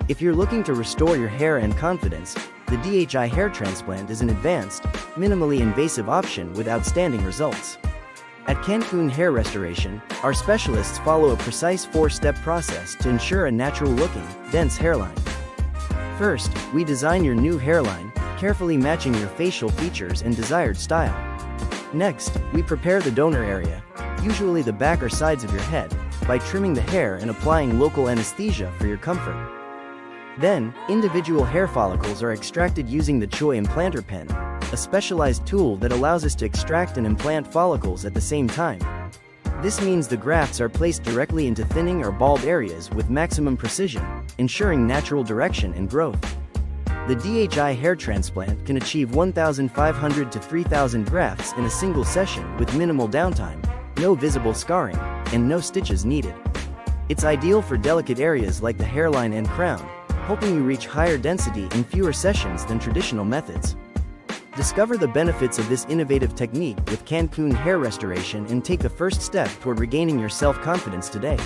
If you're looking to restore your hair and confidence, the DHI hair transplant is an advanced, minimally invasive option with outstanding results. At Cancun Hair Restoration, our specialists follow a precise 4-step process to ensure a natural-looking, dense hairline. First, we design your new hairline, carefully matching your facial features and desired style. Next, we prepare the donor area, usually the back or sides of your head, by trimming the hair and applying local anesthesia for your comfort. Then, individual hair follicles are extracted using the Choi implanter pen, a specialized tool that allows us to extract and implant follicles at the same time. This means the grafts are placed directly into thinning or bald areas with maximum precision, ensuring natural direction and growth. The DHI hair transplant can achieve 1,500 to 3,000 grafts in a single session with minimal downtime, no visible scarring, and no stitches needed. It's ideal for delicate areas like the hairline and crown, helping you reach higher density in fewer sessions than traditional methods. Discover the benefits of this innovative technique with Cancun Hair Restoration and take the first step toward regaining your self-confidence today.